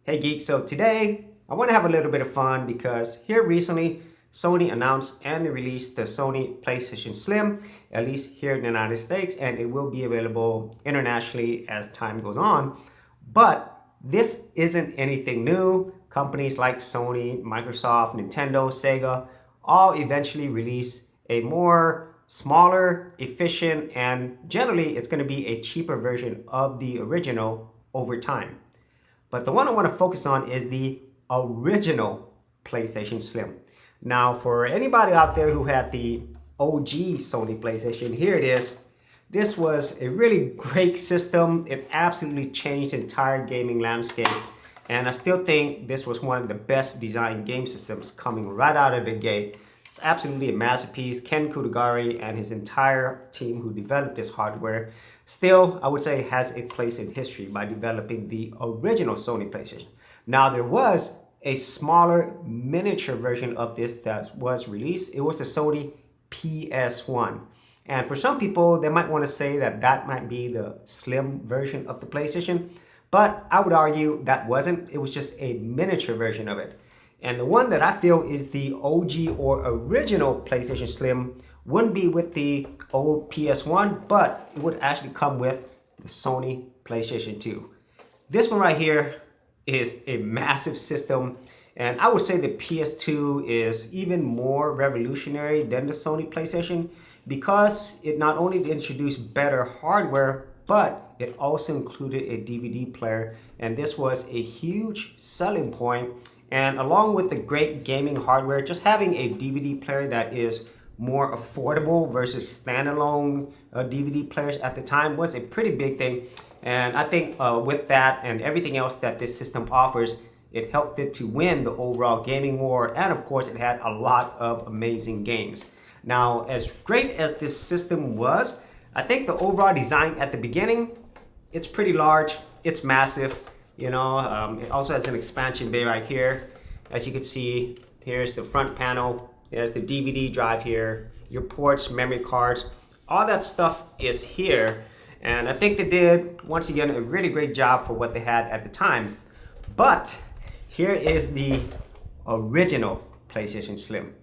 Hey Geek, so today I want to have a little bit of fun because here recently Sony announced and released the Sony PlayStation Slim, at least here in the United States, and it will be available internationally as time goes on. But this isn't anything new. Companies like Sony, Microsoft, Nintendo, Sega all eventually release a more smaller, efficient, and generally it's going to be a cheaper version of the original over time. But the one I want to focus on is the original PlayStation Slim. Now, for anybody out there who had the OG Sony PlayStation, here it is. This was a really great system. It absolutely changed the entire gaming landscape. And I still think this was one of the best designed game systems coming right out of the gate. It's absolutely a masterpiece. Ken Kutagari and his entire team who developed this hardware still, I would say, has a place in history by developing the original Sony PlayStation. Now, there was a smaller miniature version of this that was released. It was the Sony PS1. And for some people, they might want to say that that might be the slim version of the PlayStation. But I would argue that wasn't. It was just a miniature version of it. And the one that I feel is the OG or original PlayStation Slim wouldn't be with the old PS1, but it would actually come with the Sony PlayStation 2. This one right here is a massive system, and I would say the PS2 is even more revolutionary than the Sony PlayStation because it not only introduced better hardware, but it also included a DVD player, and this was a huge selling point. And along with the great gaming hardware, just having a DVD player that is more affordable versus standalone DVD players at the time was a pretty big thing. And I think with that and everything else that this system offers, it helped it to win the overall gaming war. And of course, it had a lot of amazing games. Now, as great as this system was, I think the overall design at the beginning, it's pretty large, it's massive. You know, it also has an expansion bay right here. As you can see, here's the front panel. There's the DVD drive here, your ports, memory cards, all that stuff is here. And I think they did, once again, a really great job for what they had at the time. But here is the original PlayStation Slim.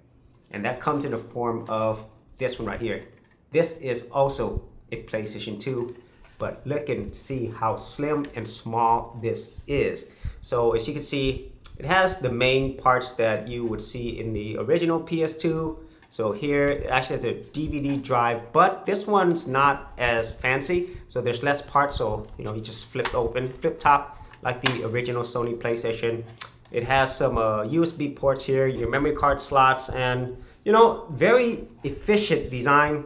And that comes in the form of this one right here. This is also a PlayStation 2. But look and see how slim and small this is. So as you can see, it has the main parts that you would see in the original PS2. So here it actually has a DVD drive, but this one's not as fancy. So there's less parts, so you know, you just flip top like the original Sony PlayStation. It has some USB ports here, your memory card slots, and you know, very efficient design.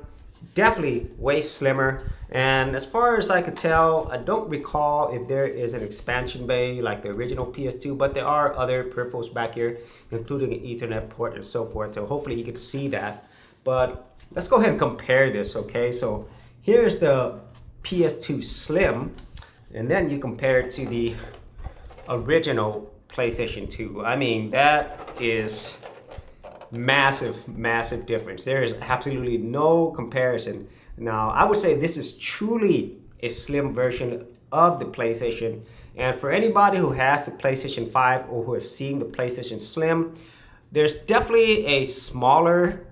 Definitely way slimmer, and as far as I could tell, I don't recall if there is an expansion bay like the original PS2, but there are other peripherals back here, including an Ethernet port and so forth, so hopefully you can see that. But let's go ahead and compare this, okay? So here's the PS2 Slim, and then you compare it to the original PlayStation 2. I mean, that is massive difference. There is absolutely no comparison. Now, I would say this is truly a slim version of the PlayStation. And for anybody who has the PlayStation 5 or who have seen the PlayStation Slim, there's definitely a smaller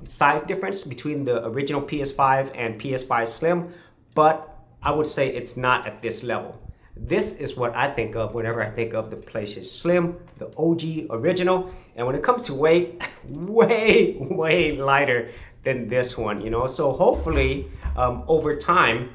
size difference between the original PS5 and PS5 Slim, but I would say it's not at this level. This is what I think of whenever I think of the PlayStation Slim, the OG original. And when it comes to weight, way lighter than this one, you know. So hopefully over time,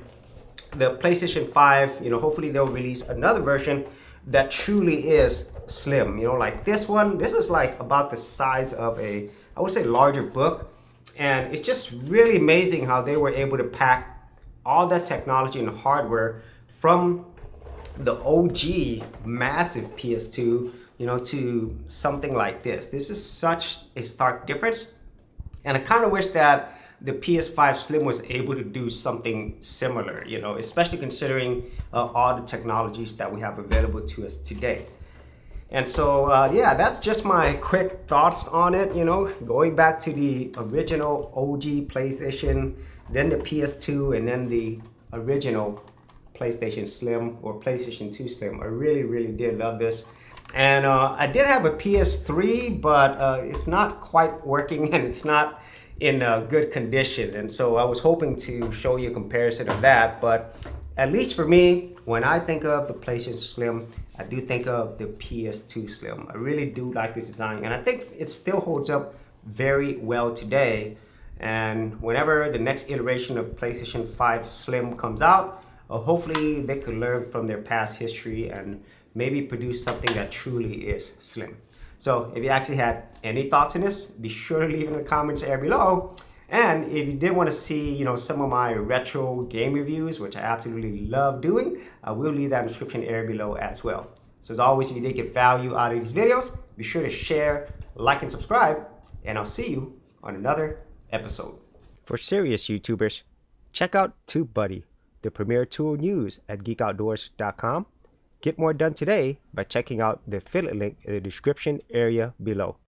the PlayStation 5, you know, hopefully they'll release another version that truly is slim. You know, like this one, this is like about the size of a, I would say, larger book. And it's just really amazing how they were able to pack all that technology and hardware from the OG massive PS2, you know, to something like this. This is such a stark difference. And I kind of wish that the PS5 Slim was able to do something similar, you know, especially considering all the technologies that we have available to us today. And so, yeah, that's just my quick thoughts on it, you know, going back to the original OG PlayStation, then the PS2, and then the original PlayStation Slim or PlayStation 2 Slim. I really did love this. And I did have a PS3, but it's not quite working and it's not in good condition. And so I was hoping to show you a comparison of that. But at least for me, when I think of the PlayStation Slim, I do think of the PS2 Slim. I really do like this design, and I think it still holds up very well today. And whenever the next iteration of PlayStation 5 Slim comes out, hopefully they could learn from their past history and maybe produce something that truly is slim. So if you actually had any thoughts on this, be sure to leave in the comments area below. And if you did want to see, some of my retro game reviews, which I absolutely love doing, I will leave that in the description area below as well. So as always, if you did get value out of these videos, be sure to share, like, and subscribe, and I'll see you on another episode. For serious YouTubers, check out TubeBuddy, the premier tool news at geekoutdoors.com. Get more done today by checking out the affiliate link in the description area below.